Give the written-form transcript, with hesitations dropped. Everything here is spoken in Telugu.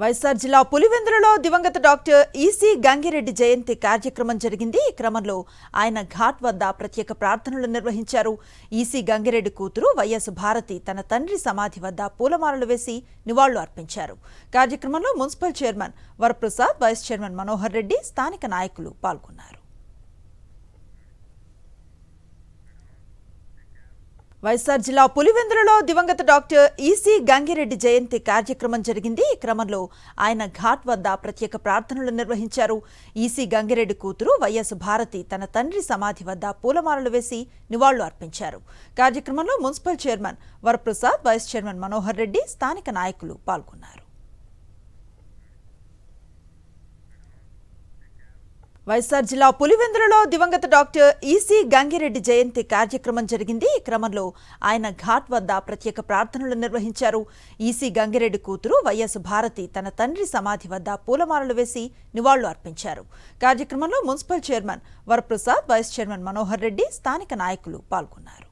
వైఎస్ఆర్ జిల్లా పులివెందులలో దివంగత డాక్టర్ ఈసీ గంగిరెడ్డి జయంతి కార్యక్రమం జరిగింది. ఈ క్రమంలో ఆయన ఘాట్ వద్ద ప్రత్యేక ప్రార్థనలు నిర్వహించారు. ఈసీ గంగిరెడ్డి కూతురు వైఎస్ భారతి తన తండ్రి సమాధి వద్ద పూలమాలలు వేసి నివాళులు అర్పించారు. కార్యక్రమంలో municipal chairman Varaprasad, vice chairman Manohar Reddy, స్థానిక నాయకులు పాల్గొన్నారు. వైఎస్ఆర్ జిల్లా పులివెందులలో దివంగత డాక్టర్ ఈసీ గంగిరెడ్డి జయంతి కార్యక్రమం జరిగింది. ఈ క్రమంలో ఆయన ఘాట్ వద్ద ప్రత్యేక ప్రార్థనలు నిర్వహించారు. ఈసీ గంగిరెడ్డి కూతురు వైఎస్ భారతి తన తండ్రి సమాధి వద్ద పూలమాలలు వేసి నివాళులు అర్పించారు. కార్యక్రమంలో municipal chairman Varaprasad, vice chairman Manohar Reddy, స్థానిక నాయకులు పాల్గొన్నారు. వైఎస్ఆర్ జిల్లా పులివెందులలో దివంగత డాక్టర్ ఈసీ గంగిరెడ్డి జయంతి కార్యక్రమం జరిగింది. ఈ క్రమంలో ఆయన ఘాట్ వద్ద ప్రత్యేక ప్రార్థనలు నిర్వహించారు. ఈసీ గంగిరెడ్డి కూతురు వైఎస్ భారతి తన తండ్రి సమాధి వద్ద పూలమాలలు వేసి నివాళులు అర్పించారు. కార్యక్రమంలో municipal chairman Varaprasad, vice chairman Manohar Reddy, స్థానిక నాయకులు పాల్గొన్నారు.